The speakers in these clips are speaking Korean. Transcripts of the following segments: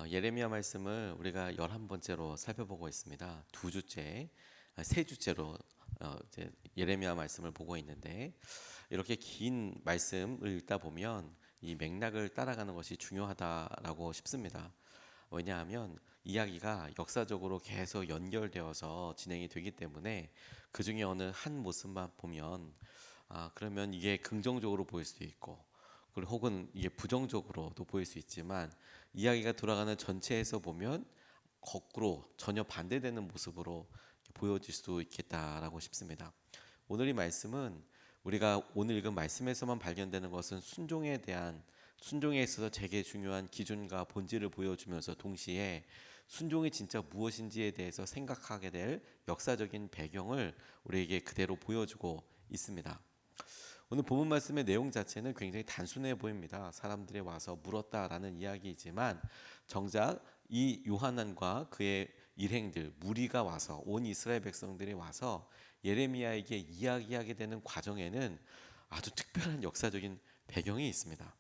예레미야 말씀을 우리가 11번째로 살펴보고 있습니다. 두 주째, 세 주째로 이제 예레미야 말씀을 보고 있는데, 이렇게 긴 말씀을 읽다 보면 이 맥락을 따라가는 것이 중요하다라고 싶습니다. 왜냐하면 이야기가 역사적으로 계속 연결되어서 진행이 되기 때문에 그 중에 어느 한 모습만 보면 그러면 이게 긍정적으로 보일 수도 있고, 그리고 혹은 이게 부정적으로도 보일 수 있지만, 이야기가 돌아가는 전체에서 보면 거꾸로 전혀 반대되는 모습으로 보여질 수도 있겠다라고 싶습니다. 오늘 이 말씀은 우리가 오늘 읽은 말씀에서만 발견되는 것은 순종에 있어서 되게 중요한 기준과 본질을 보여주면서, 동시에 순종이 진짜 무엇인지에 대해서 생각하게 될 역사적인 배경을 우리에게 그대로 보여주고 있습니다. 오늘 본문 말씀의 내용 자체는 굉장히 단순해 보입니다. 사람들이 와서 물었다라는 이야기이지만, 정작 이 요하난과 그의 일행들, 무리가 와서, 온 이스라엘 백성들이 와서 예레미야에게 이야기하게 되는 과정에는 아주 특별한 역사적인 배경이 있습니다.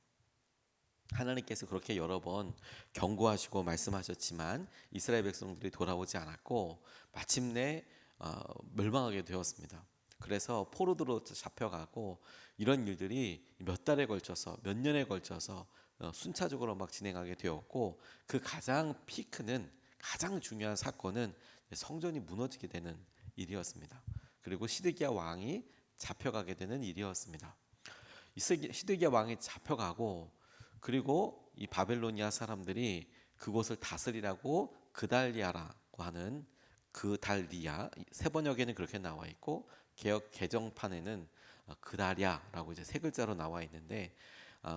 하나님께서 그렇게 여러 번 경고하시고 말씀하셨지만 이스라엘 백성들이 돌아오지 않았고, 마침내 멸망하게 되었습니다. 그래서 포로들로 잡혀가고, 이런 일들이 몇 달에 걸쳐서, 몇 년에 걸쳐서 순차적으로 막 진행하게 되었고, 그 가장 피크는, 가장 중요한 사건은 성전이 무너지게 되는 일이었습니다. 그리고 시드기야 왕이 잡혀가게 되는 일이었습니다. 시드기야 왕이 잡혀가고, 그리고 이 바벨로니아 사람들이 그곳을 다스리라고 그달리아라고 하는, 그달리아, 세 번역에는 그렇게 나와 있고 개역 개정판에는 그다랴라고 이제 세 글자로 나와 있는데,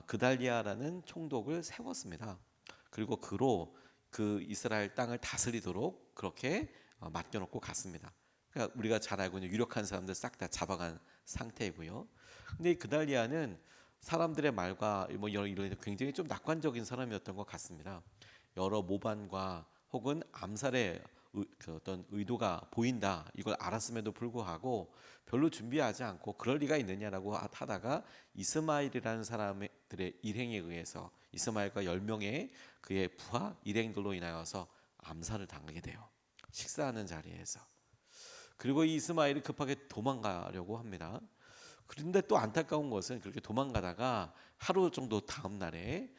그달리아라는 총독을 세웠습니다. 그리고 그로 그 이스라엘 땅을 다스리도록 그렇게 맡겨놓고 갔습니다. 그러니까 우리가 잘 알고 있는 유력한 사람들 싹 다 잡아간 상태이고요. 근데 이 그달리아는 사람들의 말과 뭐 이런 굉장히 좀 낙관적인 사람이었던 것 같습니다. 여러 모반과 혹은 암살의 그 어떤 의도가 보인다, 이걸 알았음에도 불구하고 별로 준비하지 않고 그럴 리가 있느냐라고 하다가 이스마엘이라는 사람들의 일행에 의해서, 이스마엘과 10명의 그의 부하 일행들로 인하여서 암살을 당하게 돼요. 식사하는 자리에서. 그리고 이 이스마엘이 급하게 도망가려고 합니다. 그런데 또 안타까운 것은, 그렇게 도망가다가 하루 정도 다음 날에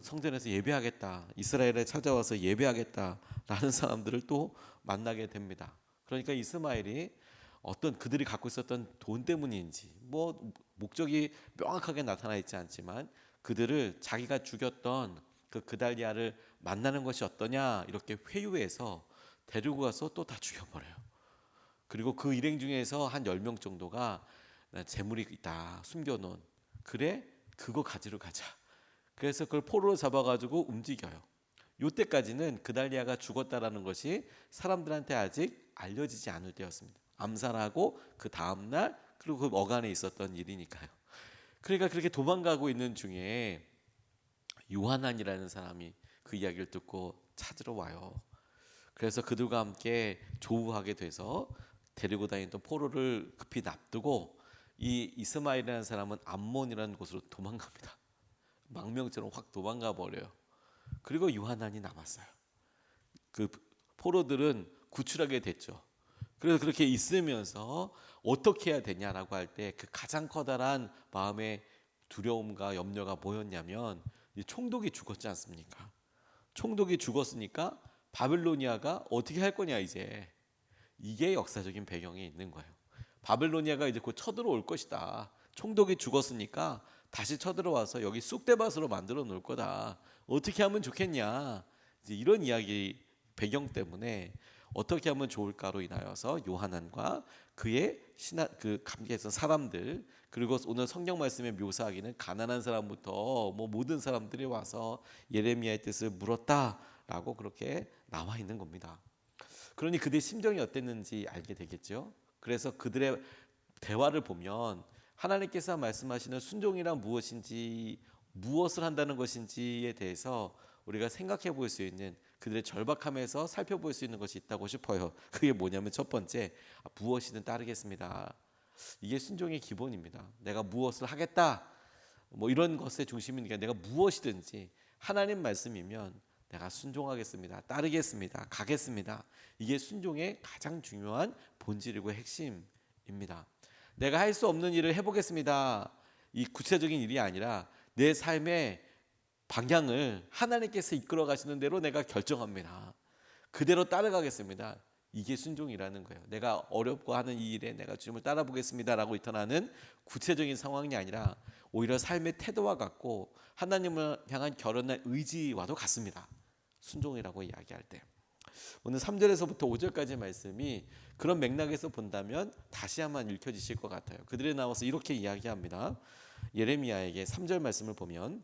성전에서 예배하겠다, 이스라엘에 찾아와서 예배하겠다라는 사람들을 또 만나게 됩니다. 그러니까 이스마엘이 어떤 그들이 갖고 있었던 돈 때문인지, 뭐 목적이 명확하게 나타나 있지 않지만, 그들을 자기가 죽였던 그 그달리아를 만나는 것이 어떠냐 이렇게 회유해서 데리고 가서 또 다 죽여버려요. 그리고 그 일행 중에서 한 10명 정도가 재물이 있다 숨겨놓은, 그래 그거 가지러 가자. 그래서 그걸 포로로 잡아가지고 움직여요. 이때까지는 그달리아가 죽었다라는 것이 사람들한테 아직 알려지지 않을 때였습니다. 암살하고 그 다음날, 그리고 그 어간에 있었던 일이니까요. 그러니까 그렇게 도망가고 있는 중에 요하난이라는 사람이 그 이야기를 듣고 찾으러 와요. 그래서 그들과 함께 조우하게 돼서 데리고 다니던 포로를 급히 납두고, 이 이스마엘이라는 사람은 암몬이라는 곳으로 도망갑니다. 망명처럼 확 도망가 버려요. 그리고 요하난이 남았어요. 그 포로들은 구출하게 됐죠. 그래서 그렇게 있으면서 어떻게 해야 되냐라고 할 때 그 가장 커다란 마음의 두려움과 염려가 뭐였냐면, 총독이 죽었지 않습니까? 총독이 죽었으니까 바빌로니아가 어떻게 할 거냐, 이제. 이게 역사적인 배경이 있는 거예요. 바빌로니아가 이제 곧 쳐들어올 것이다. 총독이 죽었으니까 다시 쳐들어와서 여기 쑥대밭으로 만들어 놓을 거다. 어떻게 하면 좋겠냐. 이제 이런 이야기 배경 때문에 어떻게 하면 좋을까로 인하여서 요하난과 그의 그 감계했던 사람들, 그리고 오늘 성경 말씀에 묘사하기는 가난한 사람부터 뭐 모든 사람들이 와서 예레미야의 뜻을 물었다라고 그렇게 나와 있는 겁니다. 그러니 그들의 심정이 어땠는지 알게 되겠죠. 그래서 그들의 대화를 보면 하나님께서 말씀하시는 순종이란 무엇인지, 무엇을 한다는 것인지에 대해서 우리가 생각해 볼 수 있는, 그들의 절박함에서 살펴볼 수 있는 것이 있다고 싶어요. 그게 뭐냐면, 첫 번째, 무엇이든 따르겠습니다. 이게 순종의 기본입니다. 내가 무엇을 하겠다, 뭐 이런 것의 중심이니까 내가 무엇이든지 하나님 말씀이면 내가 순종하겠습니다. 따르겠습니다. 가겠습니다. 이게 순종의 가장 중요한 본질이고 핵심입니다. 내가 할 수 없는 일을 해보겠습니다. 이 구체적인 일이 아니라 내 삶의 방향을 하나님께서 이끌어 가시는 대로 내가 결정합니다. 그대로 따라가겠습니다. 이게 순종이라는 거예요. 내가 어렵고 하는 이 일에 내가 주님을 따라보겠습니다라고 나타나는 구체적인 상황이 아니라 오히려 삶의 태도와 같고 하나님을 향한 결연한 의지와도 같습니다. 순종이라고 이야기할 때. 오늘 3절에서부터 5절까지 말씀이 그런 맥락에서 본다면 다시 한번 읽혀지실 것 같아요. 그들이 나와서 이렇게 이야기합니다. 예레미야에게 3절 말씀을 보면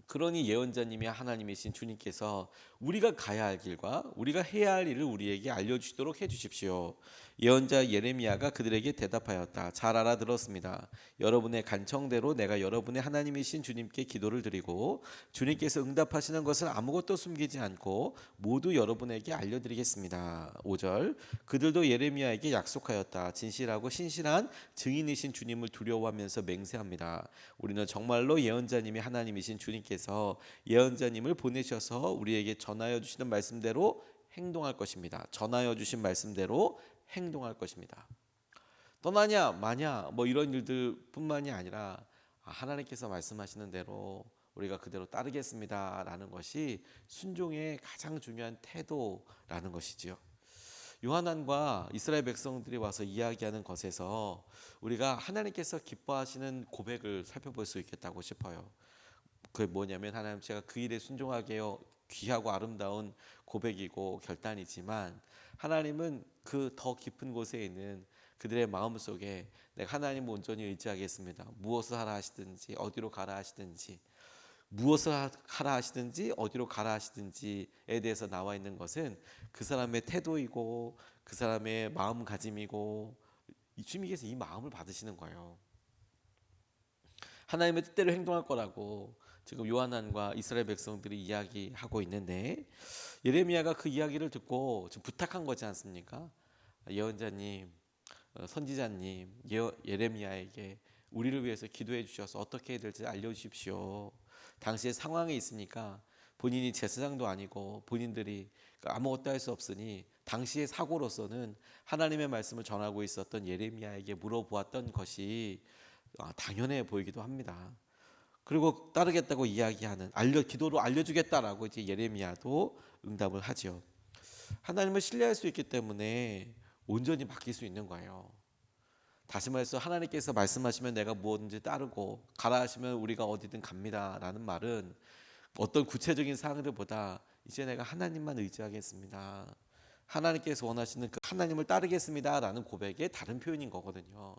그러니 예언자님이 하나님이신 주님께서 우리가 가야 할 길과 우리가 해야 할 일을 우리에게 알려주시도록 해주십시오. 예언자 예레미야가 그들에게 대답하였다. 잘 알아들었습니다. 여러분의 간청대로 내가 여러분의 하나님이신 주님께 기도를 드리고 주님께서 응답하시는 것을 아무것도 숨기지 않고 모두 여러분에게 알려드리겠습니다. 5절 그들도 예레미야에게 약속하였다. 진실하고 신실한 증인이신 주님을 두려워하면서 맹세합니다. 우리는 정말로 예언자님이 하나님이신 주님께서 예언자님을 보내셔서 우리에게 전하여 주시는 말씀대로 행동할 것입니다. 전하여 주신 말씀대로 행동할 것입니다. 떠나냐 마냐 뭐 이런 일들뿐만이 아니라 하나님께서 말씀하시는 대로 우리가 그대로 따르겠습니다라는 것이 순종의 가장 중요한 태도라는 것이지요. 요한안과 이스라엘 백성들이 와서 이야기하는 것에서 우리가 하나님께서 기뻐하시는 고백을 살펴볼 수 있겠다고 싶어요. 그게 뭐냐면 하나님 제가 그 일에 순종하게 해요. 귀하고 아름다운 고백이고 결단이지만 하나님은 그 더 깊은 곳에 있는 그들의 마음속에 내가 하나님을 온전히 의지하겠습니다. 무엇을 하라 하시든지 어디로 가라 하시든지 무엇을 하라 하시든지 어디로 가라 하시든지에 대해서 나와 있는 것은 그 사람의 태도이고 그 사람의 마음가짐이고 주님께서 이 마음을 받으시는 거예요. 하나님의 뜻대로 행동할 거라고 지금 요한안과 이스라엘 백성들이 이야기하고 있는데 예레미야가 그 이야기를 듣고 지금 부탁한 거지 않습니까? 예언자님, 선지자님, 예레미야에게 우리를 위해서 기도해 주셔서 어떻게 해야 될지 알려주십시오. 당시의 상황에 있으니까 본인이 제사장도 아니고 본인들이 아무것도 할 수 없으니 당시의 사고로서는 하나님의 말씀을 전하고 있었던 예레미야에게 물어보았던 것이 당연해 보이기도 합니다. 그리고 따르겠다고 이야기하는 기도로 알려주겠다라고 이제 예레미야도 응답을 하죠. 하나님을 신뢰할 수 있기 때문에 온전히 맡길 수 있는 거예요. 다시 말해서 하나님께서 말씀하시면 내가 무엇든지 따르고 가라 하시면 우리가 어디든 갑니다라는 말은 어떤 구체적인 사항들보다 이제 내가 하나님만 의지하겠습니다. 하나님께서 원하시는 그 하나님을 따르겠습니다라는 고백의 다른 표현인 거거든요.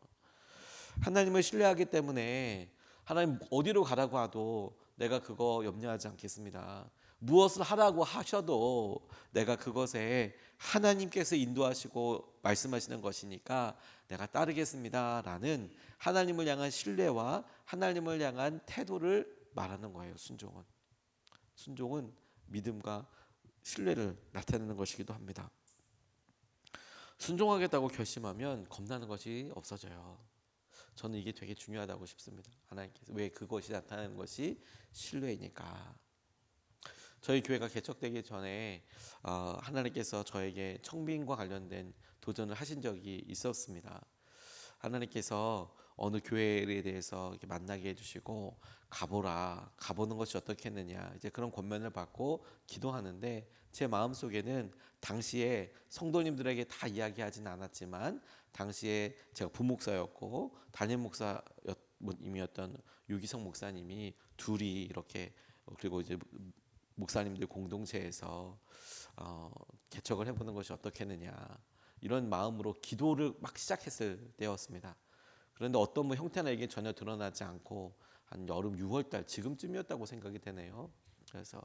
하나님을 신뢰하기 때문에 하나님 어디로 가라고 하도 내가 그거 염려하지 않겠습니다. 무엇을 하라고 하셔도 내가 그것에 하나님께서 인도하시고 말씀하시는 것이니까 내가 따르겠습니다라는 하나님을 향한 신뢰와 하나님을 향한 태도를 말하는 거예요. 순종은 믿음과 신뢰를 나타내는 것이기도 합니다. 순종하겠다고 결심하면 겁나는 것이 없어져요. 저는 이게 되게 중요하다고 싶습니다. 하나님께서 왜 그것이 나타나는 것이 신뢰이니까. 저희 교회가 개척되기 전에 하나님께서 저에게 청빙과 관련된 도전을 하신 적이 있었습니다. 하나님께서 어느 교회에 대해서 이렇게 만나게 해주시고 가보는 것이 어떻겠느냐 이제 그런 권면을 받고 기도하는데 제 마음속에는 당시에 성도님들에게 다 이야기하지는 않았지만 당시에 제가 부목사였고 담임 목사님이었던 유기성 목사님이 둘이 이렇게 그리고 이제 목사님들 공동체에서 개척을 해보는 것이 어떻겠느냐 이런 마음으로 기도를 막 시작했을 때였습니다. 그런데 어떤 형태나 이게 전혀 드러나지 않고 한 여름 6월달 지금쯤이었다고 생각이 되네요. 그래서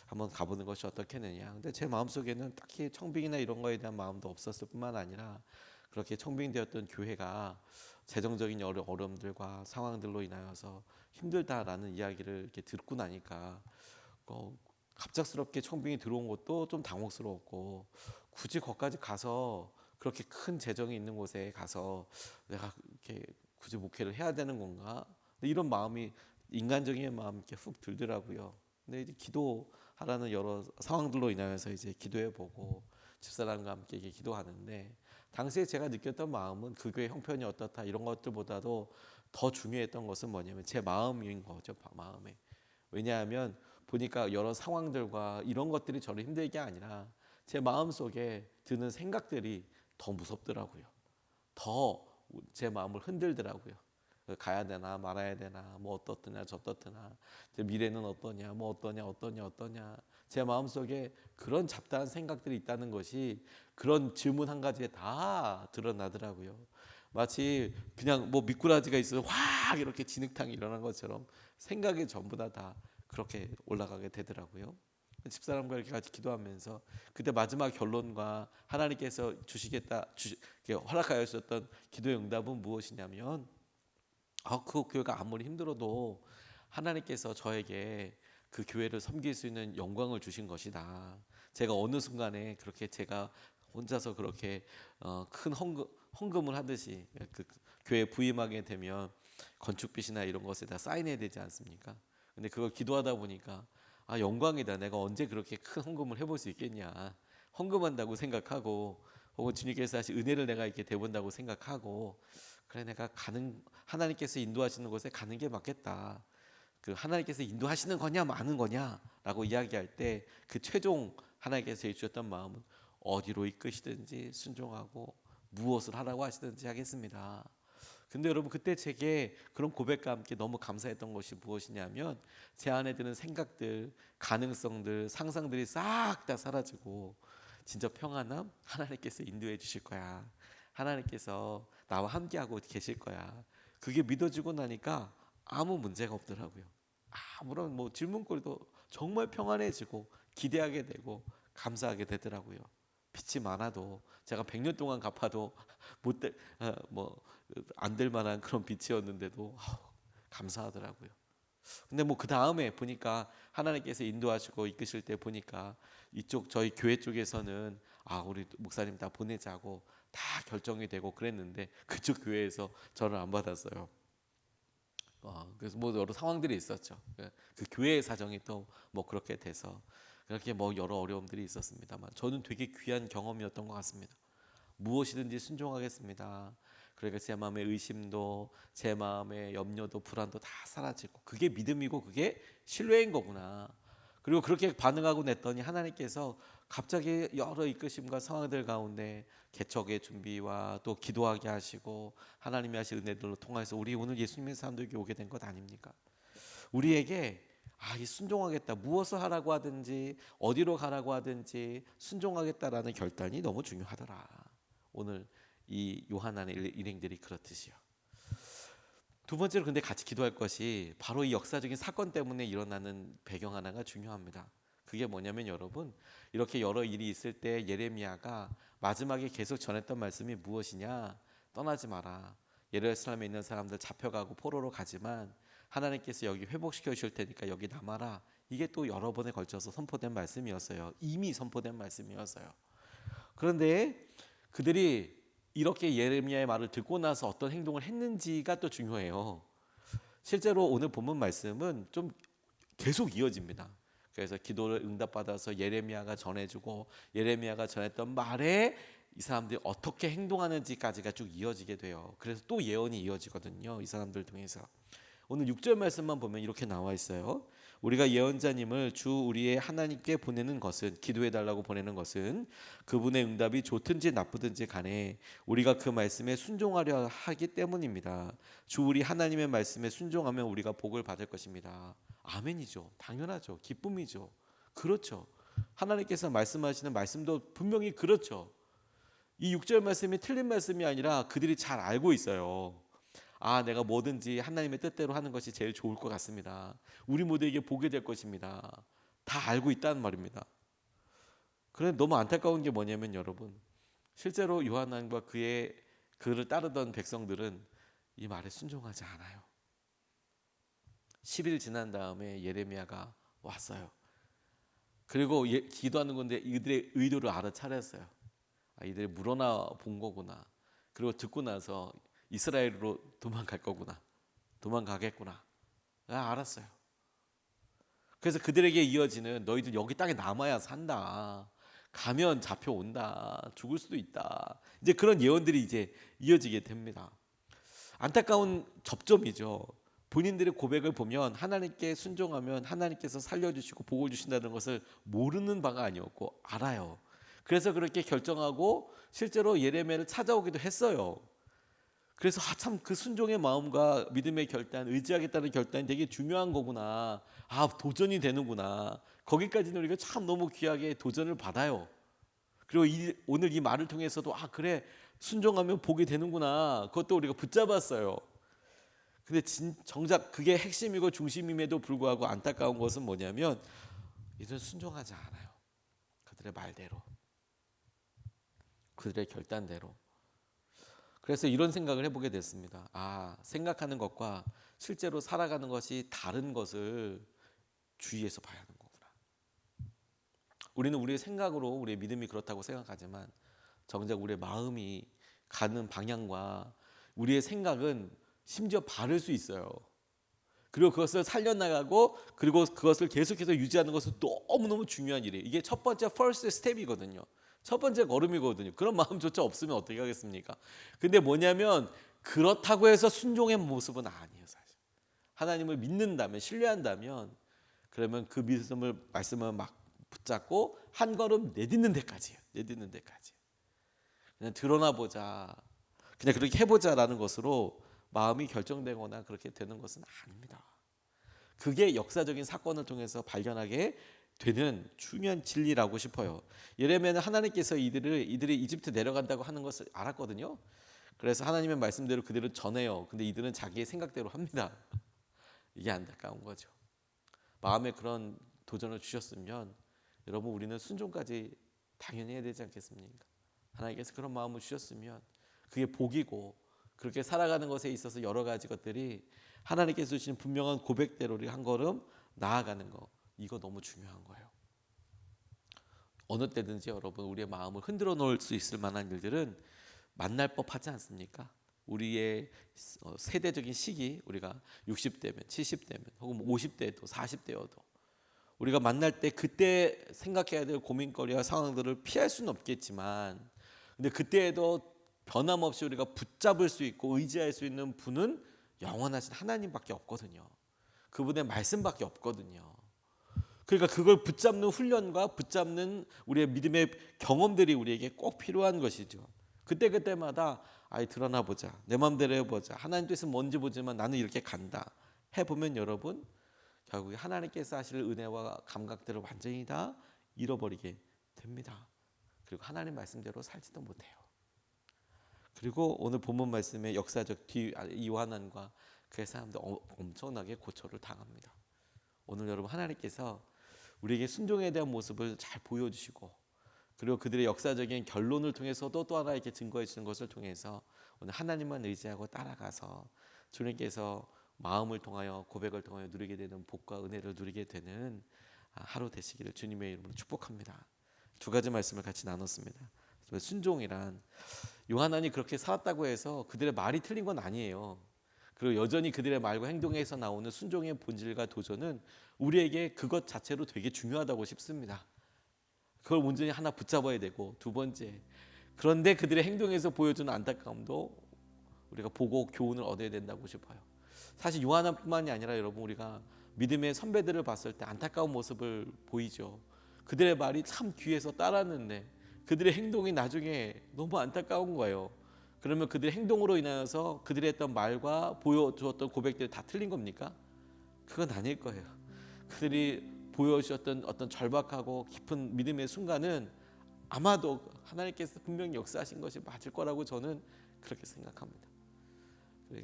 한번 가보는 것이 어떻겠느냐. 근데 제 마음속에는 딱히 청빙이나 이런 거에 대한 마음도 없었을 뿐만 아니라 그렇게 청빙되었던 교회가 재정적인 어려움들과 상황들로 인하여서 힘들다라는 이야기를 이렇게 듣고 나니까 갑작스럽게 청빙이 들어온 것도 좀 당혹스러웠고 굳이 거기까지 가서 그렇게 큰 재정이 있는 곳에 가서 내가 이렇게 굳이 목회를 해야 되는 건가? 이런 마음이 인간적인 마음이 이렇게 훅 들더라고요. 근데 이제 기도하다 하라는 여러 상황들로 인하여서 이제 기도해보고 집사람과 함께 이렇게 기도하는데, 당시에 제가 느꼈던 마음은 그 교회 형편이 어떻다 이런 것들보다도 더 중요했던 것은 뭐냐면 제 마음인 거죠. 마음에. 왜냐하면 보니까 여러 상황들과 이런 것들이 저를 힘들게 게 아니라 제 마음속에 드는 생각들이 더 무섭더라고요. 더 제 마음을 흔들더라고요. 가야 되나 말아야 되나, 뭐 어떻더냐 저떻더냐, 제 미래는 어떠냐, 뭐 어떠냐. 제 마음속에 그런 잡다한 생각들이 있다는 것이 그런 질문 한 가지에 다 드러나더라고요. 마치 그냥 뭐 미꾸라지가 있어서 확 이렇게 진흙탕이 일어난 것처럼 생각이 전부 다 그렇게 올라가게 되더라고요. 집사람과 이렇게 같이 기도하면서 그때 마지막 결론과 하나님께서 허락하여 주셨던 기도의 응답은 무엇이냐면, 그 교회가 아무리 힘들어도 하나님께서 저에게 그 교회를 섬길 수 있는 영광을 주신 것이다. 제가 어느 순간에 그렇게 제가 혼자서 그렇게 큰 헌금을 하듯이 그 교회 부임하게 되면 건축빚이나 이런 것에 다 사인해야 되지 않습니까? 근데 그걸 기도하다 보니까 영광이다. 내가 언제 그렇게 큰 헌금을 해볼 수 있겠냐. 헌금한다고 생각하고, 혹은 주님께서 하신 은혜를 내가 이렇게 대본다고 생각하고, 그래 내가 하나님께서 인도하시는 곳에 가는 게 맞겠다. 그 하나님께서 인도하시는 거냐 마는 거냐라고 이야기할 때 그 최종 하나님께서 해주셨던 마음은 어디로 이끄시든지 순종하고 무엇을 하라고 하시든지 하겠습니다. 근데 여러분, 그때 제게 그런 고백과 함께 너무 감사했던 것이 무엇이냐면, 제 안에 드는 생각들, 가능성들, 상상들이 싹 다 사라지고 진짜 평안함, 하나님께서 인도해 주실 거야. 하나님께서 나와 함께하고 계실 거야. 그게 믿어지고 나니까 아무 문제가 없더라고요. 아무런 뭐 질문거리도 정말 평안해지고 기대하게 되고 감사하게 되더라고요. 빚이 많아도 제가 100년 동안 갚아도 안 될 만한 그런 빚이었는데도 감사하더라고요. 근데 뭐 그 다음에 보니까 하나님께서 인도하시고 이끄실 때 보니까 이쪽 저희 교회 쪽에서는 우리 목사님 다 보내자고 다 결정이 되고 그랬는데, 그쪽 교회에서 저를 안 받았어요. 그래서 뭐 여러 상황들이 있었죠. 그 교회의 사정이 또 뭐 그렇게 돼서 그렇게 뭐 여러 어려움들이 있었습니다만, 저는 되게 귀한 경험이었던 것 같습니다. 무엇이든지 순종하겠습니다. 그러니까 제 마음의 의심도, 제 마음의 염려도, 불안도 다 사라지고, 그게 믿음이고 그게 신뢰인 거구나. 그리고 그렇게 반응하고 냈더니 하나님께서 갑자기 여러 이끄심과 상황들 가운데 개척의 준비와 또 기도하게 하시고 하나님이 하신 은혜들로 통해서 우리 오늘 예수님의 사람들에게 오게 된 것 아닙니까? 우리에게 이 순종하겠다, 무엇을 하라고 하든지 어디로 가라고 하든지 순종하겠다라는 결단이 너무 중요하더라. 오늘 이 요한안의 일행들이 그렇듯이요. 두 번째로 근데 같이 기도할 것이 바로 이 역사적인 사건 때문에 일어나는 배경 하나가 중요합니다. 그게 뭐냐면 여러분, 이렇게 여러 일이 있을 때 예레미야가 마지막에 계속 전했던 말씀이 무엇이냐? 떠나지 마라. 예루살렘에 있는 사람들 잡혀가고 포로로 가지만 하나님께서 여기 회복시켜 주실 테니까 여기 남아라. 이게 또 여러 번에 걸쳐서 선포된 말씀이었어요. 이미 선포된 말씀이었어요. 그런데 그들이 이렇게 예레미야의 말을 듣고 나서 어떤 행동을 했는지가 또 중요해요. 실제로 오늘 본문 말씀은 좀 계속 이어집니다. 그래서 기도를 응답받아서 예레미야가 전해주고, 예레미야가 전했던 말에 이 사람들이 어떻게 행동하는지까지가 쭉 이어지게 돼요. 그래서 또 예언이 이어지거든요, 이 사람들 통해서. 오늘 6절 말씀만 보면 이렇게 나와 있어요. 우리가 예언자님을 주 우리의 하나님께 보내는 것은, 기도해달라고 보내는 것은 그분의 응답이 좋든지 나쁘든지 간에 우리가 그 말씀에 순종하려 하기 때문입니다. 주 우리 하나님의 말씀에 순종하면 우리가 복을 받을 것입니다. 아멘이죠. 당연하죠. 기쁨이죠. 그렇죠. 하나님께서 말씀하시는 말씀도 분명히 그렇죠. 이 6절 말씀이 틀린 말씀이 아니라 그들이 잘 알고 있어요. 내가 뭐든지 하나님의 뜻대로 하는 것이 제일 좋을 것 같습니다. 우리 모두에게 복이 될 것입니다. 다 알고 있다는 말입니다. 그런데 너무 안타까운 게 뭐냐면 여러분, 실제로 요한왕과 그를 따르던 백성들은 이 말에 순종하지 않아요. 10일 지난 다음에 예레미야가 왔어요. 그리고 기도하는 건데 이들의 의도를 알아차렸어요. 이들이 물어나 본 거구나. 그리고 듣고 나서 이스라엘로 도망갈 거구나. 도망가겠구나. 알았어요. 그래서 그들에게 이어지는 너희들 여기 땅에 남아야 산다. 가면 잡혀온다. 죽을 수도 있다. 이제 그런 예언들이 이제 이어지게 됩니다. 안타까운 접점이죠. 본인들의 고백을 보면 하나님께 순종하면 하나님께서 살려주시고 복을 주신다는 것을 모르는 바가 아니었고 알아요. 그래서 그렇게 결정하고 실제로 예레미야를 찾아오기도 했어요. 그래서 참 그 순종의 마음과 믿음의 결단, 의지하겠다는 결단이 되게 중요한 거구나. 도전이 되는구나. 거기까지는 우리가 참 너무 귀하게 도전을 받아요. 그리고 오늘 이 말을 통해서도 그래 순종하면 복이 되는구나. 그것도 우리가 붙잡았어요. 근데 정작 그게 핵심이고 중심임에도 불구하고 안타까운 것은 뭐냐면 이들은 순종하지 않아요. 그들의 말대로, 그들의 결단대로. 그래서 이런 생각을 해보게 됐습니다. 생각하는 것과 실제로 살아가는 것이 다른 것을 주의해서 봐야 하는 거구나. 우리는 우리의 생각으로 우리의 믿음이 그렇다고 생각하지만 정작 우리의 마음이 가는 방향과 우리의 생각은 심지어 바를 수 있어요. 그리고 그것을 살려나가고 그리고 그것을 계속해서 유지하는 것은 너무너무 중요한 일이에요. 이게 첫 번째 first step이거든요. 첫 번째 걸음이거든요. 그런 마음조차 없으면 어떻게 하겠습니까? 근데 뭐냐면 그렇다고 해서 순종의 모습은 아니에요. 사실 하나님을 믿는다면, 신뢰한다면 그러면 그 말씀을 막 붙잡고 한 걸음 내딛는 데까지예요. 내딛는 데까지. 그냥 드러나 보자, 그냥 그렇게 해보자라는 것으로 마음이 결정되거나 그렇게 되는 것은 아닙니다. 그게 역사적인 사건을 통해서 발견하게 되는 중요한 진리라고 싶어요. 예레미야는 하나님께서 이들이 이집트 내려간다고 하는 것을 알았거든요. 그래서 하나님의 말씀대로 그대로 전해요. 근데 이들은 자기의 생각대로 합니다. 이게 안타까운 거죠. 마음에 그런 도전을 주셨으면 여러분 우리는 순종까지 당연히 해야 되지 않겠습니까? 하나님께서 그런 마음을 주셨으면 그게 복이고 그렇게 살아가는 것에 있어서 여러 가지 것들이 하나님께서 주신 분명한 고백대로 우리 한 걸음 나아가는 거, 이거 너무 중요한 거예요. 어느 때든지 여러분 우리의 마음을 흔들어 놓을 수 있을 만한 일들은 만날 법하지 않습니까? 우리의 세대적인 시기, 우리가 60대면 70대면 혹은 50대도 40대여도 우리가 만날 때 그때 생각해야 될 고민거리와 상황들을 피할 수는 없겠지만 근데 그때에도 변함없이 우리가 붙잡을 수 있고 의지할 수 있는 분은 영원하신 하나님밖에 없거든요. 그분의 말씀밖에 없거든요. 그러니까 그걸 붙잡는 훈련과 붙잡는 우리의 믿음의 경험들이 우리에게 꼭 필요한 것이죠. 그때마다 드러나 보자, 내 마음대로 해보자, 하나님 뜻은 뭔지 보지만 나는 이렇게 간다 해보면 여러분 결국에 하나님께서 하실 은혜와 감각들을 완전히 다 잃어버리게 됩니다. 그리고 하나님 말씀대로 살지도 못해요. 그리고 오늘 본문 말씀의 역사적 요한과 그의 사람들 엄청나게 고초를 당합니다. 오늘 여러분 하나님께서 우리에게 순종에 대한 모습을 잘 보여주시고 그리고 그들의 역사적인 결론을 통해서도 또 하나 이렇게 증거해 주는 것을 통해서 오늘 하나님만 의지하고 따라가서 주님께서 마음을 통하여 고백을 통하여 누리게 되는 복과 은혜를 누리게 되는 하루 되시기를 주님의 이름으로 축복합니다. 두 가지 말씀을 같이 나눴습니다. 순종이란 요한안이 그렇게 살았다고 해서 그들의 말이 틀린 건 아니에요. 그리고 여전히 그들의 말과 행동에서 나오는 순종의 본질과 도전은 우리에게 그것 자체로 되게 중요하다고 싶습니다. 그걸 온전히 하나 붙잡아야 되고 두 번째 그런데 그들의 행동에서 보여주는 안타까움도 우리가 보고 교훈을 얻어야 된다고 싶어요. 사실 요한뿐만이 아니라 여러분 우리가 믿음의 선배들을 봤을 때 안타까운 모습을 보이죠. 그들의 말이 참 귀해서 따랐는데 그들의 행동이 나중에 너무 안타까운 거예요. 그러면 그들의 행동으로 인하여서 그들이 했던 말과 보여주었던 고백들이 다 틀린 겁니까? 그건 아닐 거예요. 그들이 보여주셨던 어떤 절박하고 깊은 믿음의 순간은 아마도 하나님께서 분명히 역사하신 것이 맞을 거라고 저는 그렇게 생각합니다.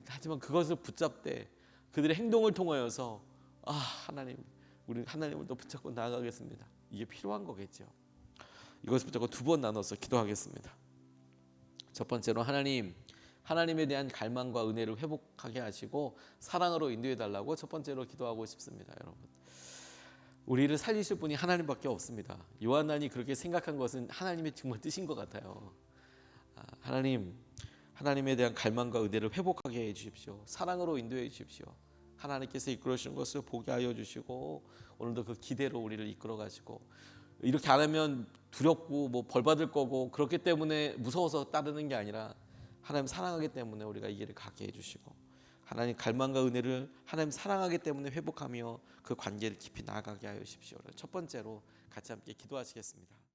하지만 그것을 붙잡되 그들의 행동을 통하여서 하나님, 우리 하나님을 더 붙잡고 나아가겠습니다. 이게 필요한 거겠죠. 이것을 붙잡고 두 번 나눠서 기도하겠습니다. 첫 번째로 하나님에 대한 갈망과 은혜를 회복하게 하시고 사랑으로 인도해 달라고 첫 번째로 기도하고 싶습니다. 여러분 우리를 살리실 분이 하나님밖에 없습니다. 요한안이 그렇게 생각한 것은 하나님의 정말 뜻인 것 같아요. 하나님에 대한 갈망과 은혜를 회복하게 해 주십시오. 사랑으로 인도해 주십시오. 하나님께서 이끌어주시는 것을 보게 하여 주시고 오늘도 그 기대로 우리를 이끌어 가지고 이렇게 안 하면 두렵고 뭐 벌 받을 거고 그렇기 때문에 무서워서 따르는 게 아니라 하나님 사랑하기 때문에 우리가 이 길을 가게 해주시고 하나님 갈망과 은혜를 하나님 사랑하기 때문에 회복하며 그 관계를 깊이 나아가게 하여 주십시오. 첫 번째로 같이 함께 기도하시겠습니다.